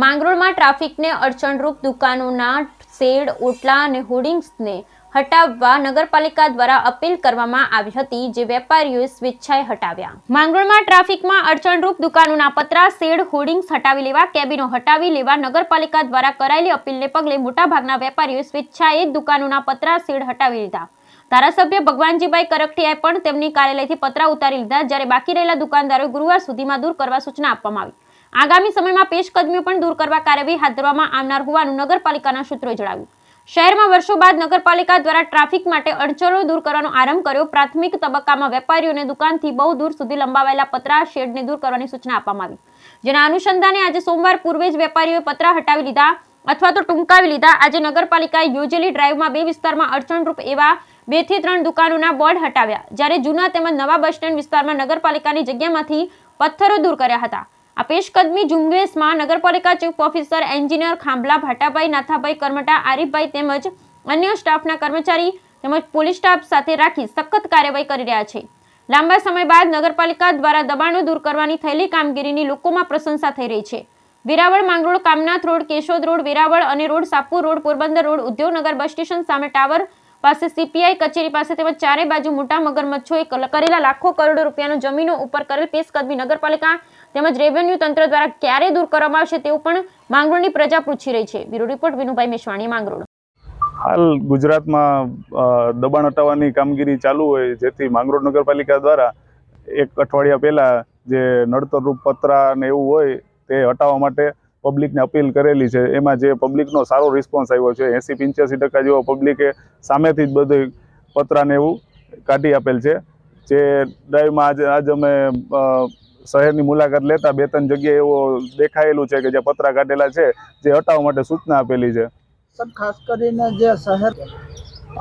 માંગરોળમાં ટ્રાફિકને અડચણરૂપ દુકાનોના શેડ, ઓટલા અને હોર્ડિંગ્સને હટાવવા નગરપાલિકા દ્વારા અપીલ કરવામાં આવી હતી, જે વેપારીઓએ સ્વેચ્છાએ હટાવ્યા. માંગરોળમાં ટ્રાફિકમાં અડચણરૂપ દુકાનોના પતરા, શેડ, હોર્ડિંગ્સ હટાવી લેવા, કેબિનો હટાવી લેવા નગરપાલિકા દ્વારા કરાયેલી અપીલને પગલે મોટાભાગના વેપારીઓએ સ્વેચ્છાએ દુકાનોના પતરા, શેડ હટાવી લીધા. ધારાસભ્ય ભગવાનજીભાઈ કરકટીયાએ પણ તેમની કાર્યાલયથી પતરા ઉતારી લીધા, જ્યારે બાકી રહેલા દુકાનદારોએ ગુરુવાર સુધીમાં દૂર કરવા સૂચના આપવામાં આવી. આગામી સમયમાં પેશકદમીઓ પણ દૂર કરવા કાર્યવાહી હાથ ધરવામાં આવનાર હોવાનું નગરપાલિકાના સૂત્રોએ જણાવ્યું. શહેરમાં વર્ષો બાદ નગરપાલિકા દ્વારા ટ્રાફિક માટે અડચણો દૂર કરવાનો આરંભ કર્યો. પ્રાથમિક તબક્કામાં વેપારીઓને દુકાનથી બહુ દૂર સુધી લંબાવાયેલા પતરા, શેડને દૂર કરવાની સૂચના આપવામાં આવી, જેના અનુસંધાને આજે સોમવાર પૂર્વે જ વેપારીઓએ પતરા હટાવી લીધા અથવા તો ટૂંકાવી લીધા. આજે નગરપાલિકાએ યોજેલી ડ્રાઈવમાં બે વિસ્તારમાં અડચણરૂપ એવા 2 થી 3 દુકાનોના બોર્ડ હટાવ્યા, જ્યારે જૂના તેમજ નવા બસ સ્ટેન્ડ વિસ્તારમાં નગરપાલિકાની જગ્યામાંથી પથ્થરો દૂર કર્યા હતા. આ પેશકદમી ઝુંબેશમાં નગરપાલિકા chief officer engineer Khambhala Bhatabhai, Nathabhai Karamta, Arifbhai તેમજ અન્ય સ્ટાફના કર્મચારી તેમજ પોલીસ સ્ટાફ સાથે રાખી સખત કાર્યવાહી કરી રહ્યા છે. લાંબા સમય બાદ નગરપાલિકા દ્વારા દબાણો દૂર કરવાની થયેલી કામગીરીની લોકોમાં પ્રશંસા થઈ રહી છે. વેરાવળ માંગરોળ, કામનાથ રોડ, કેશોદ રોડ, વેરાવળ અને road, Sapur road, Porbandar road, Udyognagar bus station સામે ટાવર પાસે, સીપીઆઈ કચેરી પાસે તેમજ ચારે બાજુ મોટા મગરમચ્છોએ કરેલા લાખો કરોડો રૂપિયાનો જમીનો ઉપર કરેલ પેશકદમી નગરપાલિકા તેમજ રેવન્યુ તંત્ર દ્વારા ક્યારે દૂર કરવામાં આવશે તેવું પણ માંગરોળની પ્રજા પૂછી રહી છે. Bureau report Vinubhai Meshvani, Mangrol. હાલ ગુજરાતમાં દબાણ હટાવવાની કામગીરી ચાલુ હોય, જેથી માંગરોળ નગરપાલિકા દ્વારા એક અઠવાડિયા પહેલા જે નડતરરૂપ પતરા ને એવું હોય તે હટાવવા માટે પબ્લિકને અપીલ કરેલી છે. એમાં જે પબ્લિકનો સારો રિસ્પોન્સ આવ્યો છે. 80-85% જેવો પબ્લિકે સામેથી જ બધું પતરાને એવું કાઢી આપેલ છે. જે ડ્રાઈવમાં આજ અમે શહેરની મુલાકાત લેતા 2-3 જગ્યાએ એવો દેખાયેલું છે કે જે પતરા કાઢેલા છે, જે હટાવવા માટે સૂચના આપેલી છે. ખાસ કરીને જે શહેર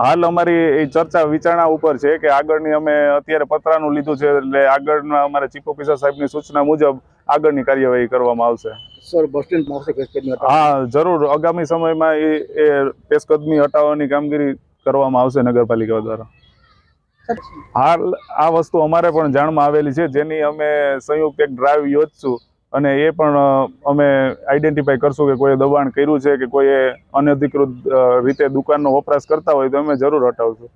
હાલ અમારી ચર્ચા વિચારણા ઉપર છે કે આગળની અમે અત્યારે પતરાનું લીધું છે, એટલે આગળના અમારા ચીફ ઓફિસર સાહેબની સૂચના મુજબ આગળની કાર્યવાહી કરવામાં આવશે. સર, બસ સ્ટેન્ડમાં આવશે પેશકદમી? હા, જરૂર. આગામી સમયમાં એ પેશકદમી હટાવવાની કામગીરી કરવામાં આવશે નગરપાલિકા દ્વારા. હાલ આ વસ્તુ અમારે પણ જાણમાં આવેલી છે, જેની અમે સંયુક્ત એક ડ્રાઈવ યોજશું અને એ પણ અમે આઈડેન્ટિફાઈ કરશું કે કોઈએ દબાણ કર્યું છે કે કોઈએ અનધિકૃત રીતે દુકાનનો વપરાશ કરતા હોય તો અમે જરૂર હટાવશું.